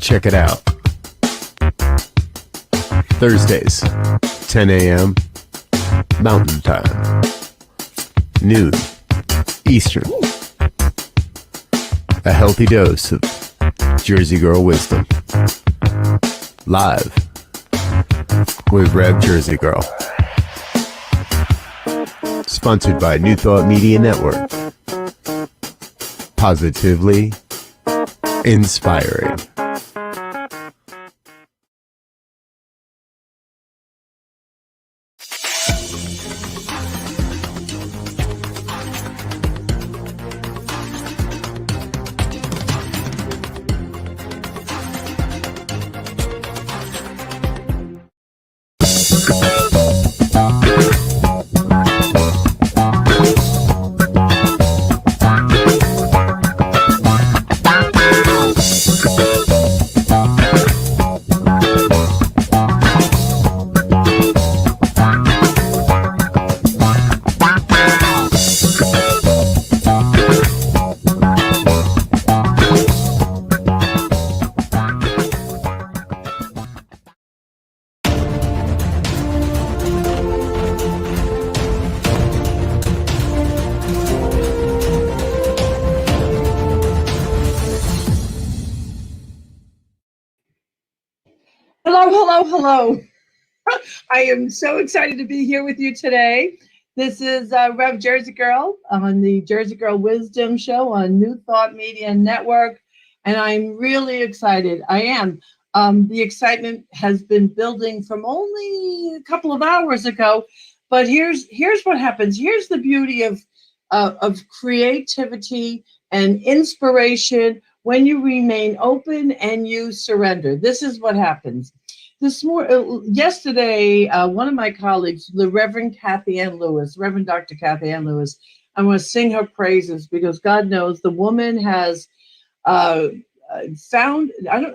Check it out. Thursdays, 10 a.m. Mountain Time. Noon Eastern. A healthy dose of Jersey Girl wisdom. Live with Rev Jersey Girl. Sponsored by New Thought Media Network. Positively inspiring. Hello. I am so excited to be here with you today. This is Rev Jersey Girl on the Jersey Girl Wisdom Show on New Thought Media Network. And I'm really excited. I am. The excitement has been building from only a couple of hours ago. But here's what happens. Here's the beauty of creativity and inspiration when you remain open and you surrender. This is what happens. Yesterday, one of my colleagues, the Reverend Dr. Kathy Ann Lewis, I want to sing her praises because God knows the woman has found, I don't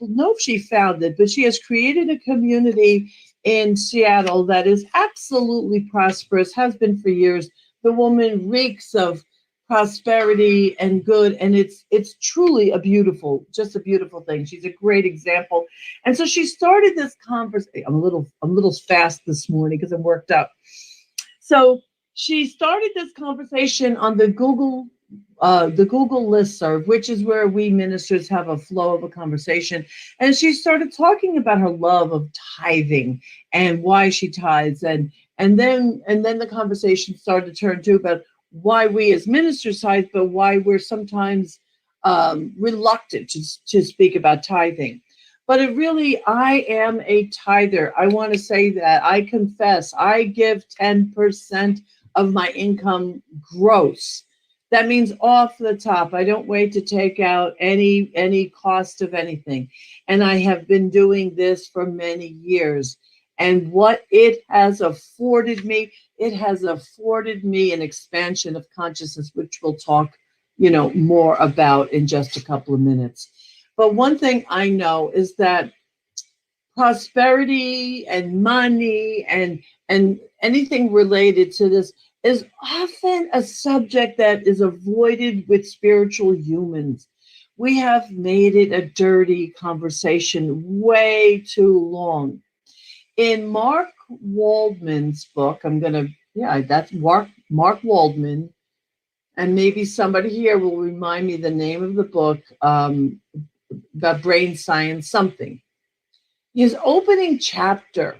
know if she found it, but she has created a community in Seattle that is absolutely prosperous, has been for years. The woman reeks of prosperity and good, and it's truly a beautiful thing. She's a great example. And so she started this conversation. I'm a little fast this morning because I'm worked up. So she started this conversation on the Google listserv, which is where we ministers have a flow of a conversation. And she started talking about her love of tithing and why she tithes, and then the conversation started to turn to about why we as ministers tithe, but why we're sometimes reluctant to speak about tithing. But I am a tither. I want to say that. I confess, I give 10% of my income gross. That means off the top. I don't wait to take out any cost of anything. And I have been doing this for many years. And what it has afforded me an expansion of consciousness, which we'll talk, more about in just a couple of minutes. But one thing I know is that prosperity and money and anything related to this is often a subject that is avoided with spiritual humans. We have made it a dirty conversation way too long. In Mark Waldman's book, that's Mark Waldman, and maybe somebody here will remind me the name of the book, about brain science something. His opening chapter,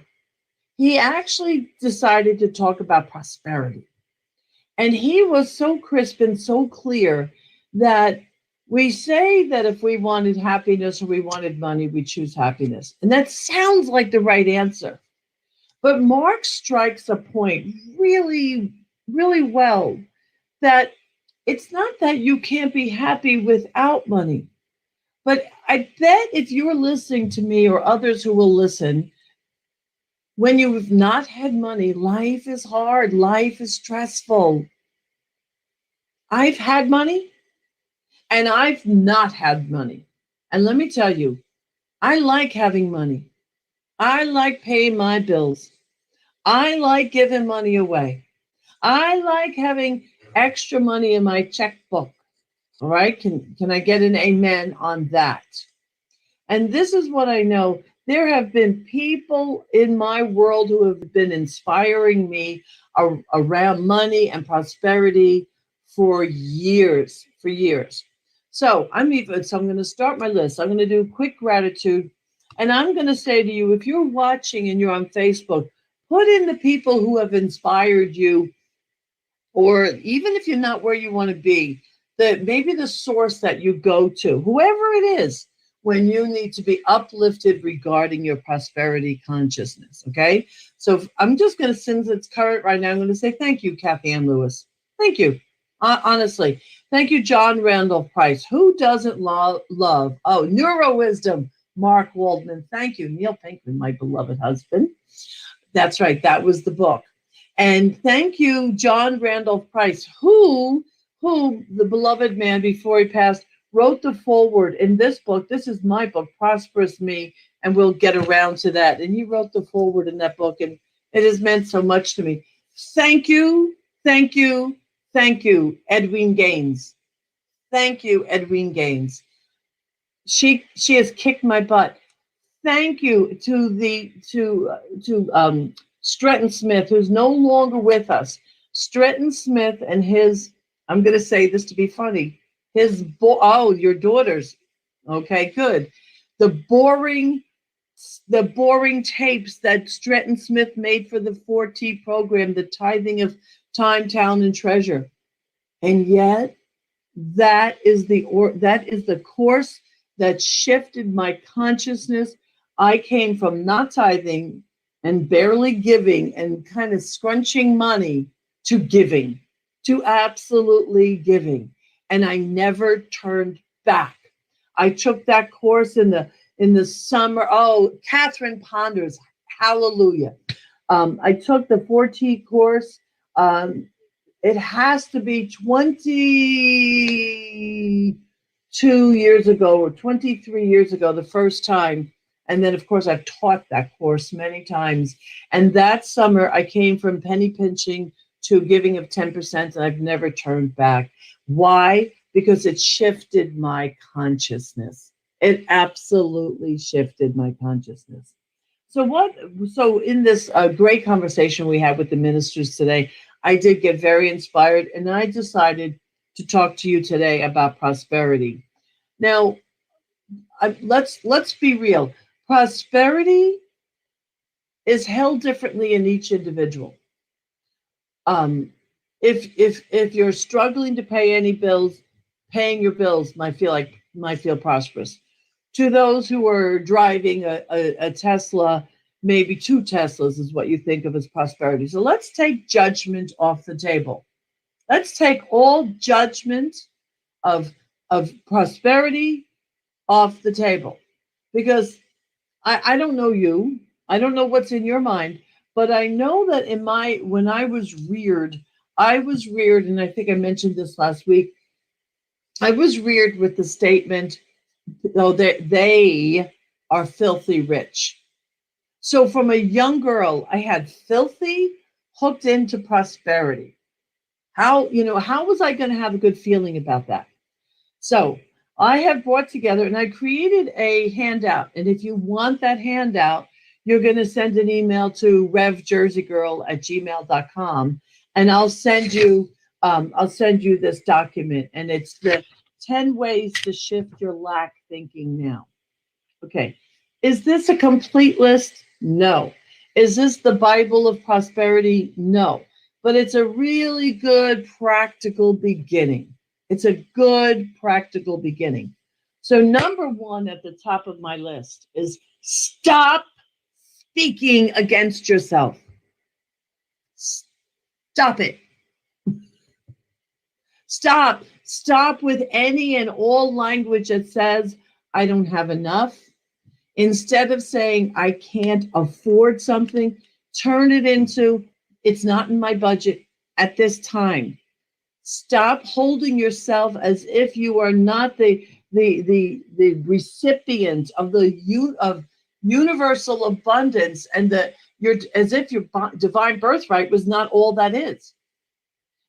he actually decided to talk about prosperity. And he was so crisp and so clear that we say that if we wanted happiness or we wanted money, we choose happiness. And that sounds like the right answer. But Mark strikes a point really, really well, that it's not that you can't be happy without money. But I bet if you're listening to me or others who will listen, when you've not had money, life is hard. Life is stressful. I've had money. And I've not had money. And let me tell you, I like having money. I like paying my bills. I like giving money away. I like having extra money in my checkbook. All right. Can I get an amen on that? And this is what I know. There have been people in my world who have been inspiring me around money and prosperity for years, for years. So I'm going to start my list. I'm going to do quick gratitude. And I'm going to say to you, if you're watching and you're on Facebook, put in the people who have inspired you, or even if you're not where you want to be, that maybe the source that you go to, whoever it is, when you need to be uplifted regarding your prosperity consciousness. Okay. So I'm just going to, since it's current right now, I'm going to say thank you, Kathy Ann Lewis. Thank you. Honestly. Thank you, John Randolph Price. Who doesn't love? Oh, Neuro Wisdom, Mark Waldman. Thank you, Neil Pinkman, my beloved husband. That's right. That was the book. And thank you, John Randolph Price, who the beloved man before he passed wrote the foreword in this book. This is my book, Prosperous Me, and we'll get around to that. And he wrote the foreword in that book, and it has meant so much to me. Thank you, thank you, thank you, Edwin Gaines. Thank you, Edwin Gaines. She has kicked my butt. Thank you to Stretton Smith, who's no longer with us. Stretton Smith and his, I'm going to say this to be funny, your daughters. Okay, good. The boring tapes that Stretton Smith made for the 4T program, the tithing of time, talent, and treasure. And yet, that is the course that shifted my consciousness. I came from not tithing and barely giving and kind of scrunching money to giving, to absolutely giving. And I never turned back. I took that course in the summer. Oh, Catherine Ponders, hallelujah. I took the 4T course. It has to be 22 years ago or 23 years ago, the first time. And then, of course, I've taught that course many times. And that summer, I came from penny pinching to giving of 10%, and I've never turned back. Why? Because it shifted my consciousness. It absolutely shifted my consciousness. So in this great conversation we had with the ministers today, I did get very inspired, and I decided to talk to you today about prosperity. Now, let's be real. Prosperity is held differently in each individual. If you're struggling to pay any bills, paying your bills might feel prosperous. To those who are driving a Tesla, maybe 2 Teslas is what you think of as prosperity. So let's take judgment off the table. Let's take all judgment of prosperity off the table, because I don't know you. I don't know what's in your mind, but I know that when I was reared, and I think I mentioned this last week, I was reared with the statement, they are filthy rich. So from a young girl, I had filthy hooked into prosperity. How was I going to have a good feeling about that? So I have brought together, and I created a handout. And if you want that handout, you're going to send an email to revjerseygirl@gmail.com, and I'll send you this document. And it's the 10 ways to shift your lack thinking now. Okay. Is this a complete list? No. Is this the Bible of prosperity? No. But it's a really good practical beginning. It's a good practical beginning. So number 1 at the top of my list is stop speaking against yourself. Stop it. Stop with any and all language that says, I don't have enough. Instead of saying, I can't afford something, turn it into, it's not in my budget at this time. Stop holding yourself as if you are not the recipient of of universal abundance, and as if your divine birthright was not all that is.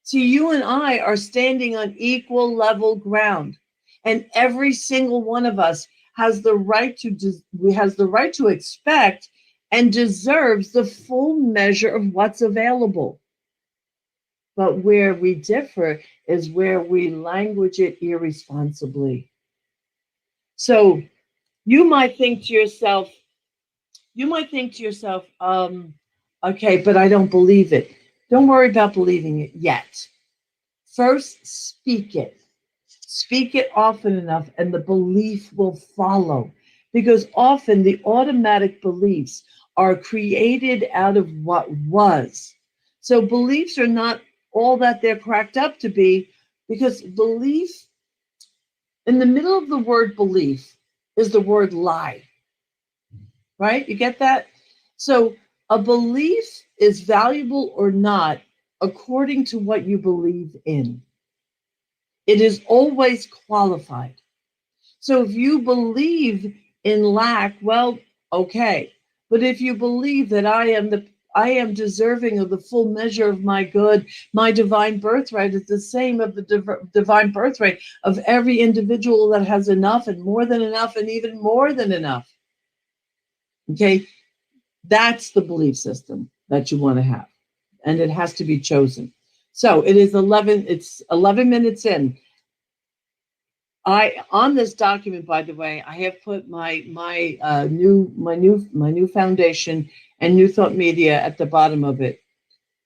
See, you and I are standing on equal level ground, and every single one of us has the right to expect and deserves the full measure of what's available. But where we differ is where we language it irresponsibly. So you might think to yourself, okay, but I don't believe it. Don't worry about believing it yet. First, speak it. Speak it often enough, and the belief will follow. Because often the automatic beliefs are created out of what was. So beliefs are not all that they're cracked up to be, because belief, in the middle of the word belief, is the word lie. Right? You get that? So a belief is valuable or not according to what you believe in. It is always qualified. So if you believe in lack, well, okay. But if you believe that I am deserving of the full measure of my good, my divine birthright is the same of the divine birthright of every individual that has enough and more than enough and even more than enough. Okay, that's the belief system that you want to have, and it has to be chosen. So it's 11 minutes in. On this document, by the way, I have put my new foundation and New Thought Media at the bottom of it.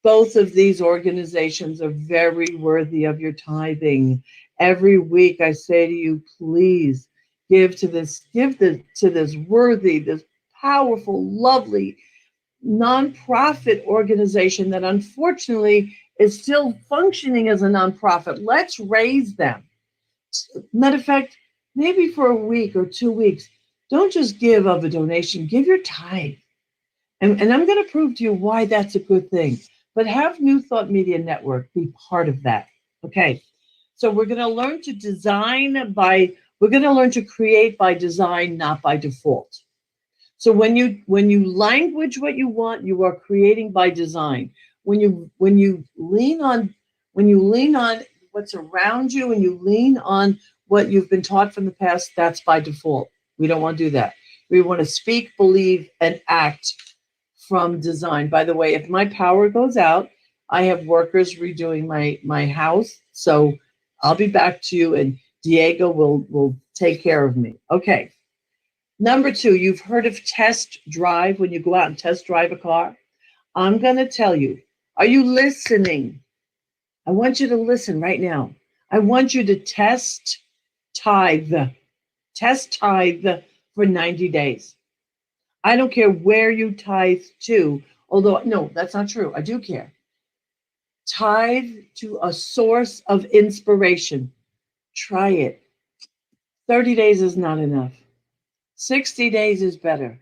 Both of these organizations are very worthy of your tithing. Every week I say to you, please give to this worthy, this powerful, lovely nonprofit organization that unfortunately is still functioning as a nonprofit. Let's raise them. Matter of fact, maybe for a week or 2 weeks, don't just give of a donation, give your tithe. And I'm going to prove to you why that's a good thing. But have New Thought Media Network be part of that. Okay. So we're going to learn to create by design, not by default. So when you language what you want, you are creating by design. When you lean on what's around you and you lean on what you've been taught from the past, that's by default. We don't want to do that. We want to speak, believe, and act from design. By the way, if my power goes out, I have workers redoing my house. So I'll be back to you and Diego will take care of me. Okay. Number 2, you've heard of test drive when you go out and test drive a car. I'm going to tell you, are you listening? I want you to listen right now. I want you to test tithe for 90 days. I don't care where you tithe to, although, no, that's not true. I do care. Tithe to a source of inspiration. Try it. 30 days is not enough. 60 days is better.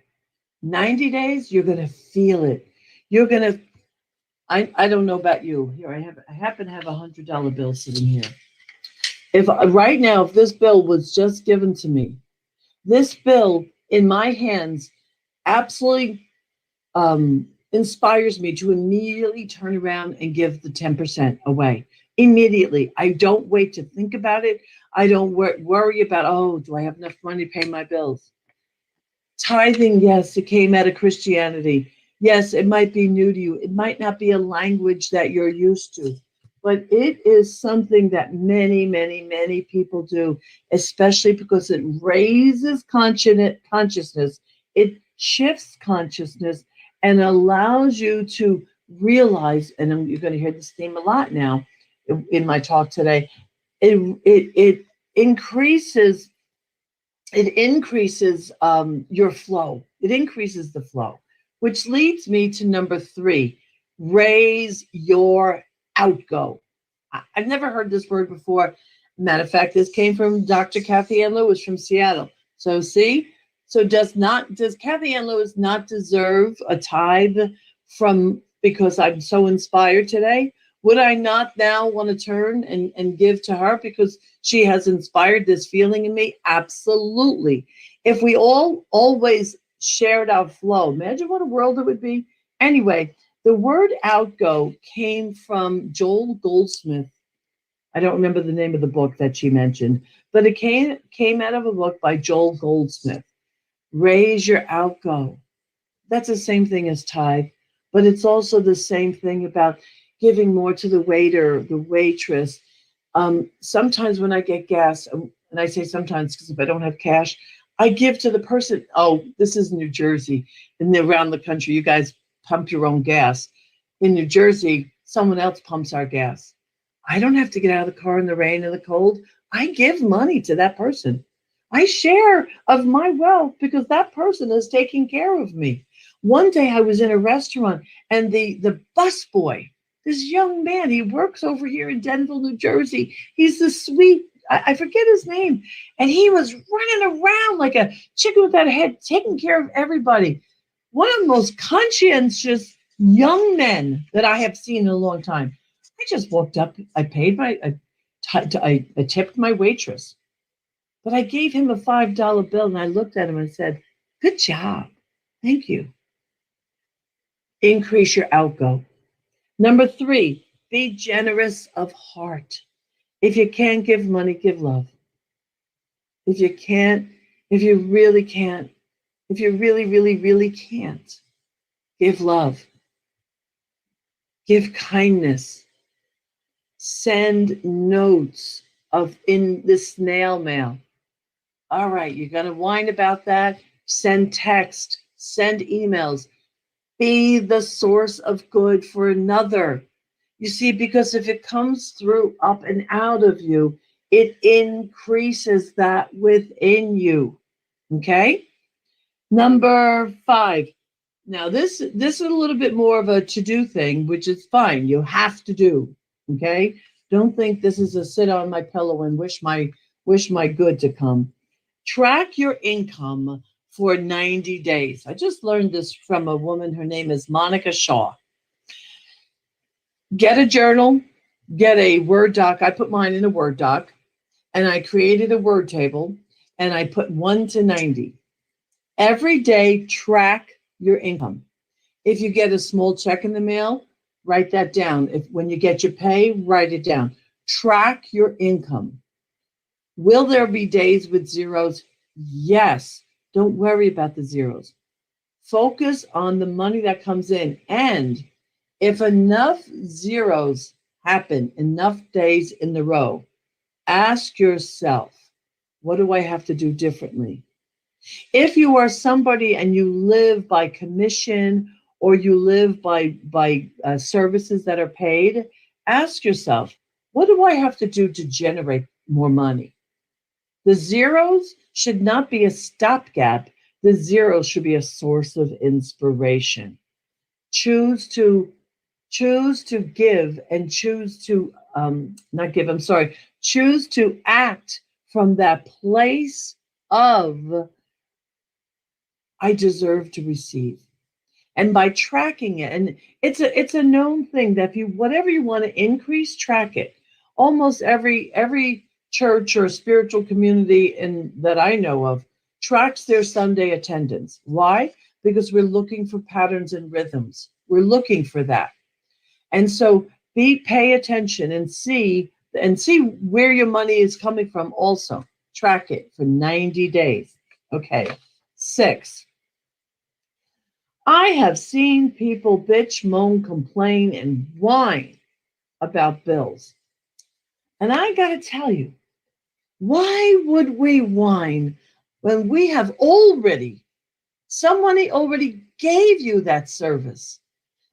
90 days, you're going to feel it. You're going to, I don't know about you. Here, I happen to have a $100 bill sitting here. If right now, if this bill was just given to me, this bill in my hands absolutely inspires me to immediately turn around and give the 10% away. Immediately. I don't wait to think about it. I don't worry about, oh, do I have enough money to pay my bills? Tithing, yes, it came out of Christianity. Yes, it might be new to you. It might not be a language that you're used to, but it is something that many, many, many people do, especially because it raises consciousness. It shifts consciousness and allows you to realize, and you're going to hear this theme a lot now in my talk today, it increases your flow. It increases the flow, which leads me to number 3, raise your outgo. I've never heard this word before. Matter of fact, this came from Dr. Kathy Ann Lewis from Seattle. So see, does Kathy Ann Lewis not deserve a tithe because I'm so inspired today? Would I not now want to turn and give to her because she has inspired this feeling in me? Absolutely. If we all always shared our flow, imagine what a world it would be. Anyway, the word outgo came from Joel Goldsmith. I don't remember the name of the book that she mentioned, but it came out of a book by Joel Goldsmith. Raise your outgo. That's the same thing as tithe, but it's also the same thing about giving more to the waiter, the waitress. Sometimes when I get gas, and I say sometimes because if I don't have cash, I give to the person. Oh, this is New Jersey, and around the country, you guys pump your own gas. In New Jersey, someone else pumps our gas. I don't have to get out of the car in the rain and the cold. I give money to that person. I share of my wealth because that person is taking care of me. One day I was in a restaurant and the bus boy, this young man, he works over here in Denville, New Jersey. He's the sweet, I forget his name. And he was running around like a chicken without a head, taking care of everybody. One of the most conscientious young men that I have seen in a long time. I just walked up, I paid I tipped my waitress, but I gave him a $5 bill and I looked at him and said, good job. Thank you. Increase your outgo. Number 3, be generous of heart. If you can't give money, give love. If you can't, if you really can't, if you really, really, really can't, give love. Give kindness. Send notes in the snail mail. All right, you're going to whine about that? Send text, send emails. Be the source of good for another. You see, because if it comes through up and out of you, it increases that within you. Okay? Number 5. Now, this is a little bit more of a to-do thing, which is fine. You have to do. Okay? Don't think this is a sit on my pillow and wish my good to come. Track your income for 90 days. I just learned this from a woman. Her name is Monica Shaw. Get a journal, get a Word doc. I put mine in a Word doc, and I created a word table, and I put 1 to 90. Every day, track your income. If you get a small check in the mail, write that down. When you get your pay, write it down. Track your income. Will there be days with zeros? Yes. Don't worry about the zeros. Focus on the money that comes in. And if enough zeros happen, enough days in a row, ask yourself, what do I have to do differently? If you are somebody and you live by commission or you live by services that are paid, ask yourself, what do I have to do to generate more money? The zeros should not be a stopgap. The zeros should be a source of inspiration. Choose to give and choose to choose to act from that place of I deserve to receive. And by tracking it, and it's a known thing that if you whatever you want to increase, track it. Almost every church or spiritual community that I know of tracks their Sunday attendance. Why? Because we're looking for patterns and rhythms. We're looking for that. And so pay attention and see where your money is coming from also. Track it for 90 days. Okay. 6. I have seen people bitch, moan, complain, and whine about bills. And I got to tell you, why would we whine when we have somebody already gave you that service?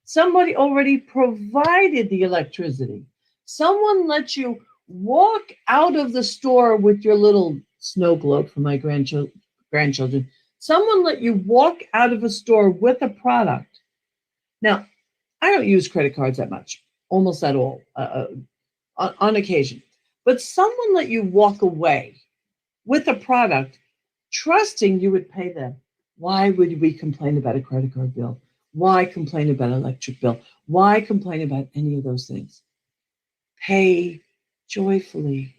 Somebody already provided the electricity. Someone let you walk out of the store with your little snow globe for my grandchildren. Someone let you walk out of a store with a product. Now, I don't use credit cards that much, almost at all, on occasion. But someone let you walk away with a product, trusting you would pay them. Why would we complain about a credit card bill? Why complain about an electric bill? Why complain about any of those things? Pay joyfully.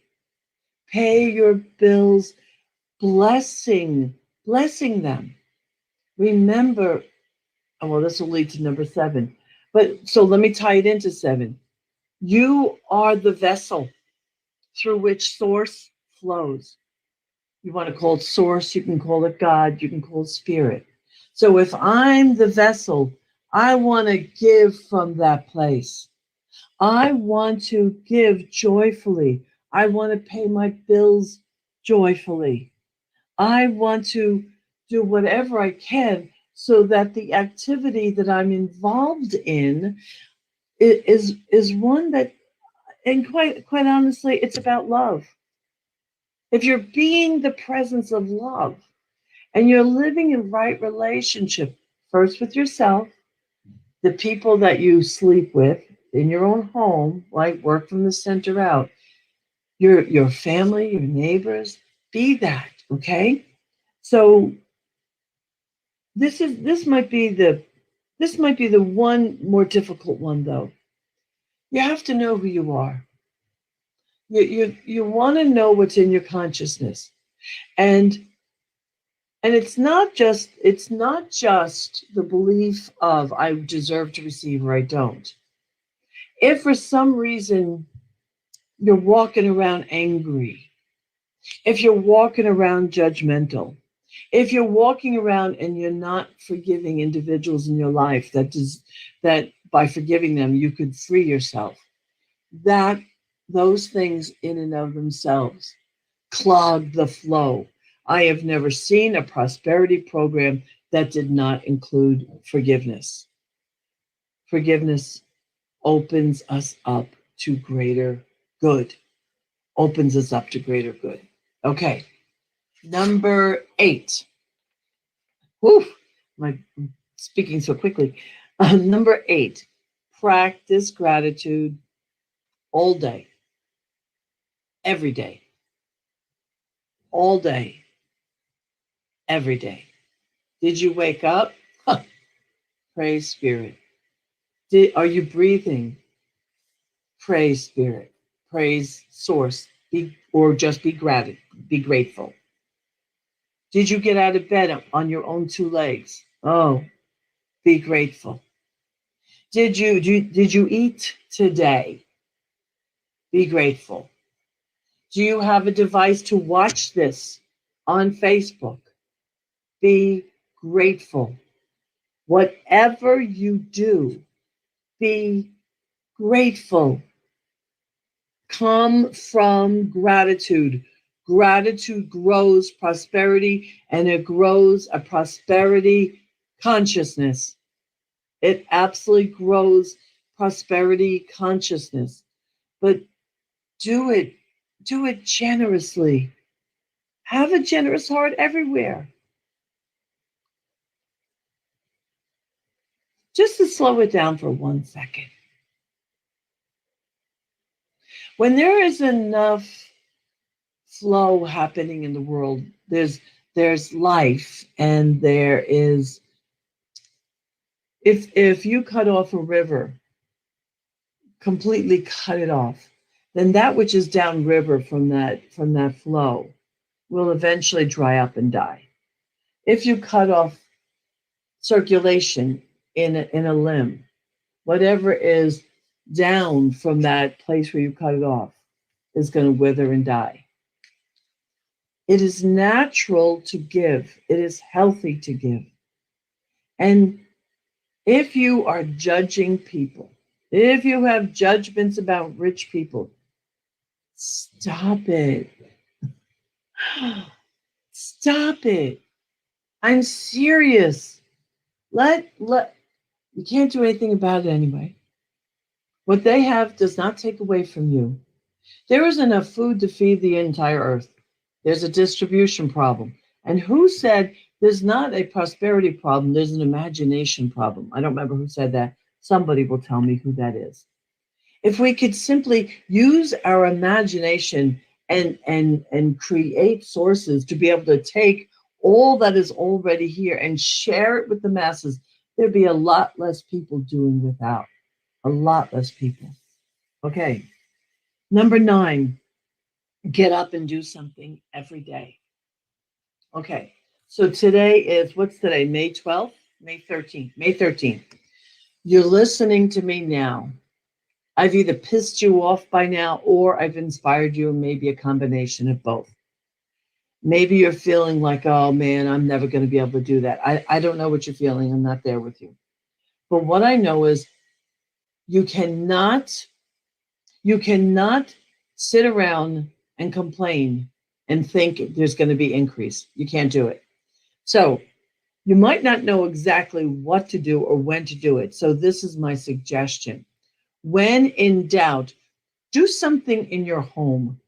Pay your bills, blessing them. Remember, well, this will lead to number 7. But so let me tie it into 7. You are the vessel. through which source flows. You want to call it source, you can call it God, you can call it spirit. So if I'm the vessel, I want to give from that place. I want to give joyfully. I want to pay my bills joyfully. I want to do whatever I can so that the activity that I'm involved in is one that, and quite honestly, it's about love. If you're being the presence of love and you're living in right relationship, first with yourself, the people that you sleep with in your own home, like work from the center out, your family, your neighbors, be that, okay? So this might be the one more difficult one though. You have to know who you are. You want to know what's in your consciousness. And it's not just the belief of I deserve to receive or I don't. If for some reason you're walking around angry, if you're walking around judgmental, if you're walking around and you're not forgiving individuals in your life that by forgiving them you could free yourself, that those things in and of themselves clog the flow. I have never seen a prosperity program that did not include forgiveness. Forgiveness opens us up to greater good. Opens us up to greater good. Okay. Number 8. Whew, I'm speaking so quickly. Number 8, practice gratitude all day, every day, all day, every day. Did you wake up? Praise Spirit. Are you breathing? Praise Spirit. Praise Source. Or just be grateful. Did you get out of bed on your own 2 legs? Oh, be grateful. Did you eat today? Be grateful. Do you have a device to watch this on Facebook? Be grateful. Whatever you do, be grateful. Come from gratitude. Gratitude grows prosperity, and it grows a prosperity consciousness. It absolutely grows prosperity consciousness. But do it generously. Have a generous heart everywhere. Just to slow it down for 1 second. When there is enough flow happening in the world, there's life, and there is, if you cut off a river, completely cut it off, then that which is downriver from that flow will eventually dry up and die. If you cut off circulation in a limb, whatever is down from that place where you cut it off is going to wither and die. It is natural to give. It is healthy to give. And if you are judging people, if you have judgments about rich people, stop it. Stop it. I'm serious. You can't do anything about it anyway. What they have does not take away from you. There is enough food to feed the entire earth. There's a distribution problem. And who said there's not a prosperity problem, there's an imagination problem? I don't remember who said that. Somebody will tell me who that is. If we could simply use our imagination and create sources to be able to take all that is already here and share it with the masses, there'd be a lot less people doing without. A lot less people. Okay. Number 9, get up and do something every day. Okay. So today is, what's today? May 12th? May 13th. May 13th. You're listening to me now. I've either pissed you off by now or I've inspired you, and maybe a combination of both. Maybe you're feeling like, oh man, I'm never going to be able to do that. I don't know what you're feeling. I'm not there with you. But what I know is you cannot sit around and complain and think there's going to be increase. You can't do it. So you might not know exactly what to do or when to do it. So this is my suggestion. When in doubt, do something in your home.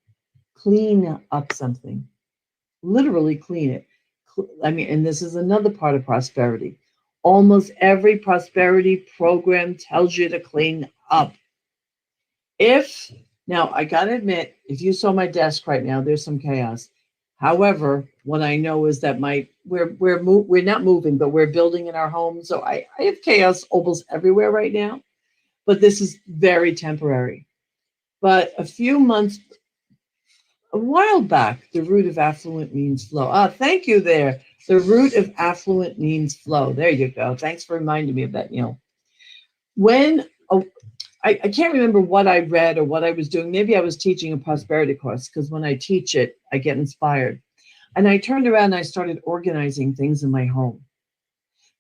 Clean up something. Literally clean it. I mean, and this is another part of prosperity. Almost every prosperity program tells you to clean up. Now I gotta admit, if you saw my desk right now, there's some chaos. However, what I know is that we're not moving, but we're building in our home. So I have chaos almost everywhere right now. But this is very temporary. But a while back, the root of affluent means flow. Ah, thank you there. The root of affluent means flow. There you go. Thanks for reminding me of that, Neil. I can't remember what I read or what I was doing. Maybe I was teaching a prosperity course, because when I teach it, I get inspired. And I turned around and I started organizing things in my home.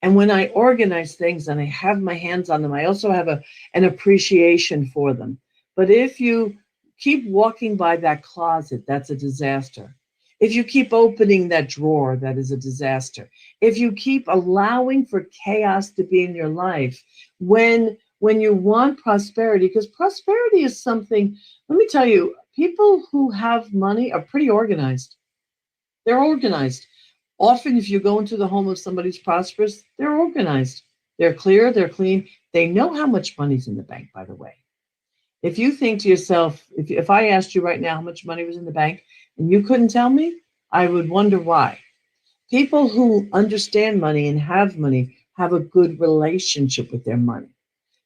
And when I organize things and I have my hands on them, I also have an appreciation for them. But if you keep walking by that closet, that's a disaster. If you keep opening that drawer, that is a disaster. If you keep allowing for chaos to be in your life, when you want prosperity, because prosperity is something, let me tell you, people who have money are pretty organized. They're organized. Often, if you go into the home of somebody who's prosperous, they're organized. They're clear, they're clean. They know how much money's in the bank, by the way. If you think to yourself, if I asked you right now how much money was in the bank and you couldn't tell me, I would wonder why. People who understand money and have money have a good relationship with their money.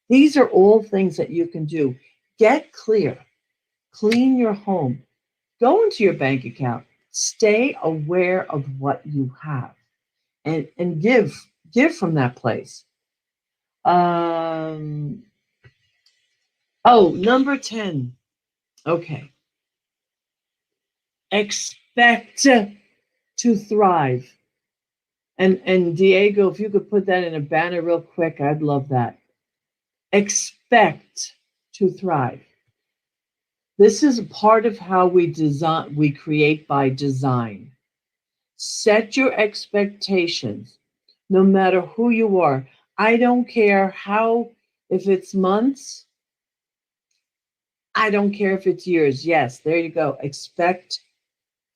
These are all things that you can do. Get clear. Clean your home. Go into your bank account. Stay aware of what you have and give from that place. Number 10. Okay. Expect to thrive. And Diego, if you could put that in a banner real quick, I'd love that. Expect to thrive. This is part of how we create by design. Set your expectations, no matter who you are. I don't care if it's months, I don't care if it's years. Yes, there you go. Expect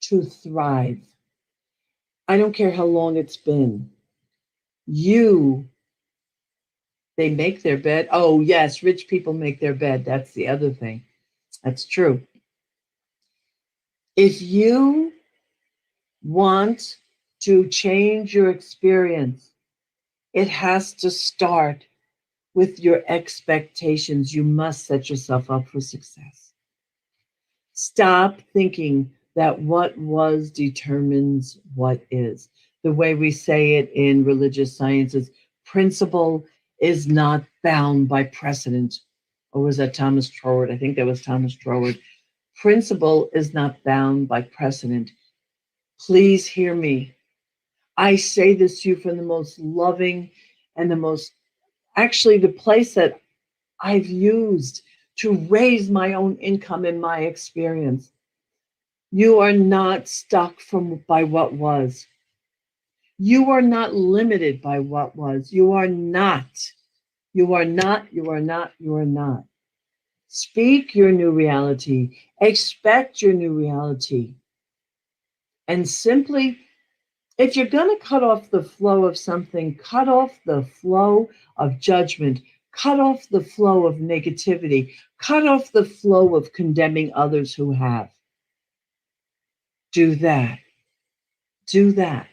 to thrive. I don't care how long it's been. They make their bed. Oh, yes, rich people make their bed. That's the other thing. That's true. If you want to change your experience, it has to start with your expectations. You must set yourself up for success. Stop thinking that what was determines what is. The way we say it in religious sciences, principle is not bound by precedent. Or was that Thomas Troward? I think that was Thomas Troward. Principle is not bound by precedent. Please hear me. I say this to you from the most loving and the place that I've used to raise my own income in my experience. You are not stuck by what was. You are not limited by what was. You are not. You are not. You are not. You are not. Speak your new reality. Expect your new reality. And simply, if you're going to cut off the flow of something, cut off the flow of judgment, cut off the flow of negativity, cut off the flow of condemning others who have. Do that. Do that.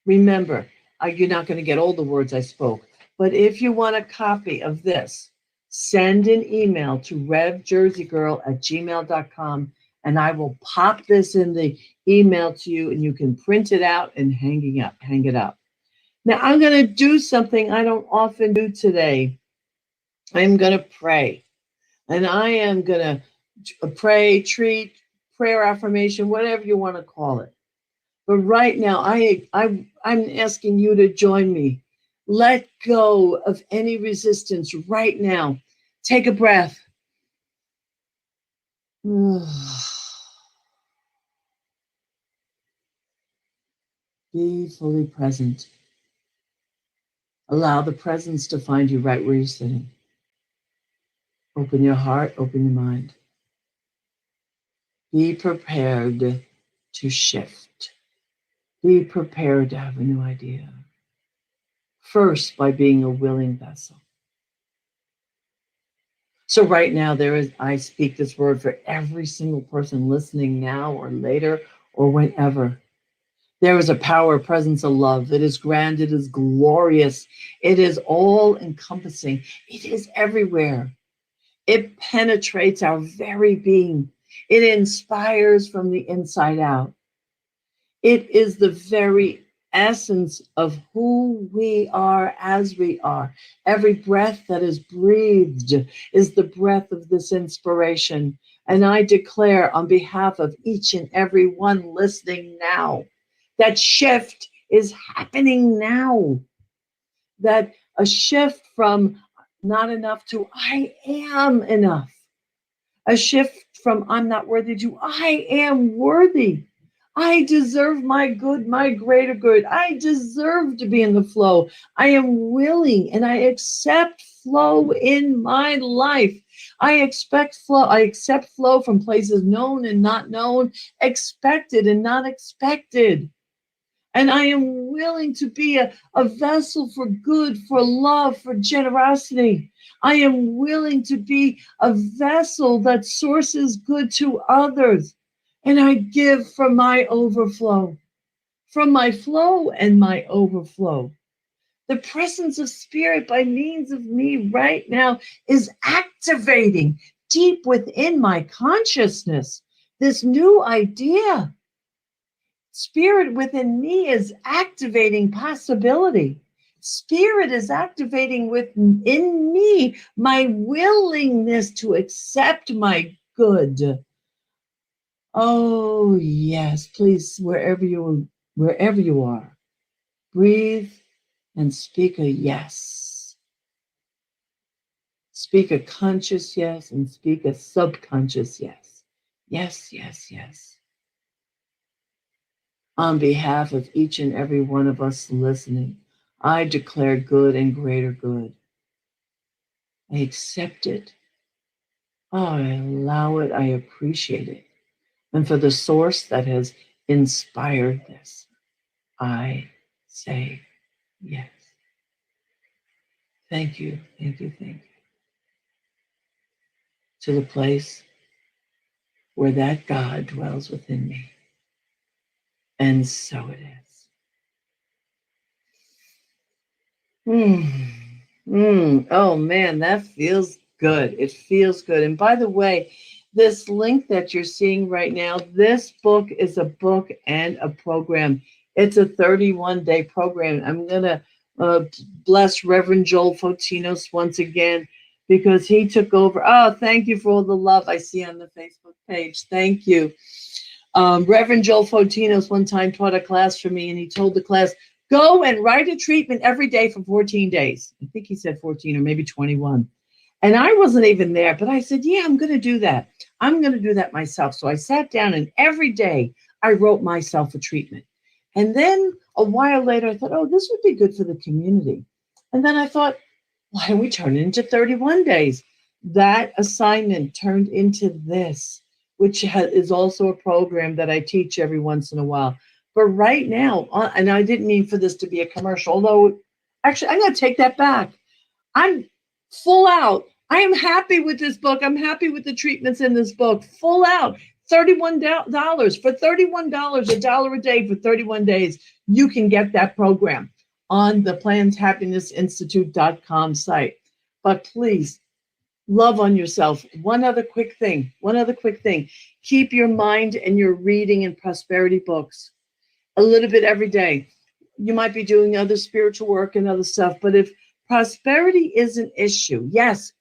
Remember, you're not going to get all the words I spoke, but if you want a copy of this, send an email to revjerseygirl@gmail.com, and I will pop this in the email to you, and you can print it out and hang it up. Now, I'm going to do something I don't often do today. I'm going to pray. And I am going to pray, treat, prayer affirmation, whatever you want to call it. But right now, I'm asking you to join me. Let go of any resistance right now. Take a breath. Be fully present. Allow the presence to find you right where you're sitting. Open your heart, open your mind. Be prepared to shift. Be prepared to have a new idea. First, by being a willing vessel. So right now, I speak this word for every single person listening now or later or whenever. There is a power, presence of love. It is grand. It is glorious. It is all encompassing. It is everywhere. It penetrates our very being. It inspires from the inside out. It is the very essence of who we are as we are. Every breath that is breathed is the breath of this inspiration. And I declare on behalf of each and every one listening now, that shift is happening now. That a shift from not enough to I am enough. A shift from I'm not worthy to I am worthy. I deserve my good, my greater good. I deserve to be in the flow. I am willing and I accept flow in my life. I accept flow from places known and not known, expected and not expected. And I am willing to be a vessel for good, for love, for generosity. I am willing to be a vessel that sources good to others. And I give from my overflow, from my flow and my overflow. The presence of spirit by means of me right now is activating deep within my consciousness this new idea. Spirit within me is activating possibility. Spirit is activating within me my willingness to accept my good. Oh, yes, please, wherever you are, breathe and speak a yes. Speak a conscious yes and speak a subconscious yes. Yes, yes, yes. On behalf of each and every one of us listening, I declare good and greater good. I accept it. Oh, I allow it. I appreciate it. And for the source that has inspired this, I say yes. Thank you, thank you, thank you. To the place where that God dwells within me. And so it is. Oh man, that feels good. It feels good. And by the way, this link that you're seeing right now, this book is a book and a program. It's a 31-day program. I'm going to bless Reverend Joel Fotinos once again because he took over. Oh, thank you for all the love I see on the Facebook page. Thank you. Reverend Joel Fotinos one time taught a class for me, and he told the class, go and write a treatment every day for 14 days. I think he said 14 or maybe 21. And I wasn't even there, but I said, yeah, I'm going to do that. I'm going to do that myself. So I sat down and every day I wrote myself a treatment. And then a while later, I thought, oh, this would be good for the community. And then I thought, why don't we turn it into 31 days? That assignment turned into this, which is also a program that I teach every once in a while. But right now, and I didn't mean for this to be a commercial, although actually I'm going to take that back. I'm full out. I am happy with this book. I'm happy with the treatments in this book. Full out. $31 for $31, $1 a day for 31 days. You can get that program on the PlansHappinessInstitute.com site. But please, love on yourself. One other quick thing. Keep your mind and your reading and prosperity books a little bit every day. You might be doing other spiritual work and other stuff, but if prosperity is an issue, yes,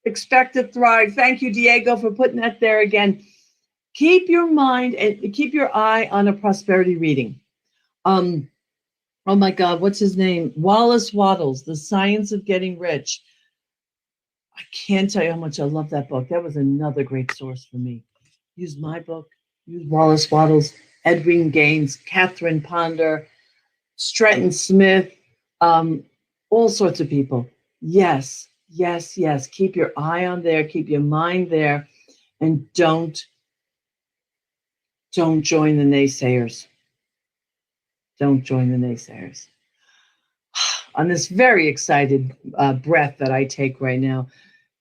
Expect to thrive. Thank you, Diego, for putting that there again. Keep your mind and keep your eye on a prosperity reading. Oh my God, what's his name? Wallace Wattles, The Science of Getting Rich. I can't tell you how much I love that book. That was another great source for me. Use my book, use Wallace Wattles, Edwin Gaines, Catherine Ponder, Stretton Smith, all sorts of people. Yes, yes, yes. Keep your eye on there, keep your mind there, and don't join the naysayers. Don't join the naysayers. On this very excited breath that I take right now,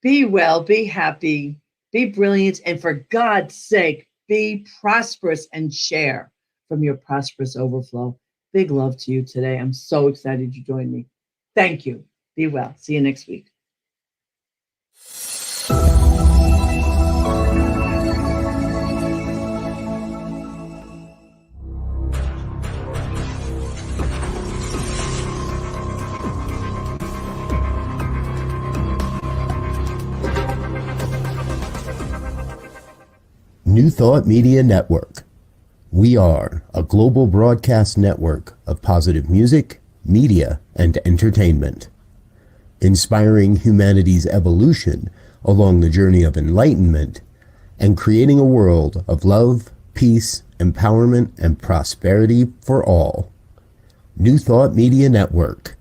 be well, be happy, be brilliant, and for God's sake, be prosperous and share from your prosperous overflow. Big love to you today. I'm so excited you joined me. Thank you. Be well. See you next week. New Thought Media Network. We are a global broadcast network of positive music, media, and entertainment, inspiring humanity's evolution along the journey of enlightenment and creating a world of love, peace, empowerment, and prosperity for all. New Thought Media Network.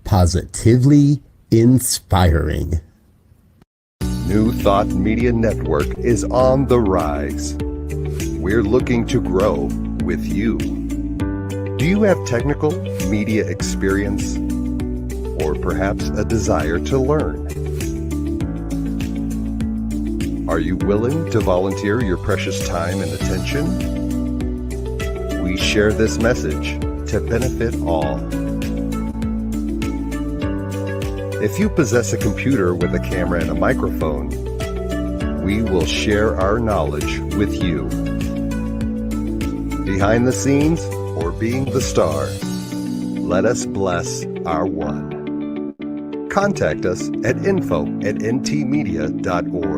Positively inspiring. New Thought Media Network is on the rise. We're looking to grow with you. Do you have technical media experience or perhaps a desire to learn? Are you willing to volunteer your precious time and attention? We share this message to benefit all. If you possess a computer with a camera and a microphone, we will share our knowledge with you. Behind the scenes or being the star, let us bless our one. Contact us at info@ntmedia.org.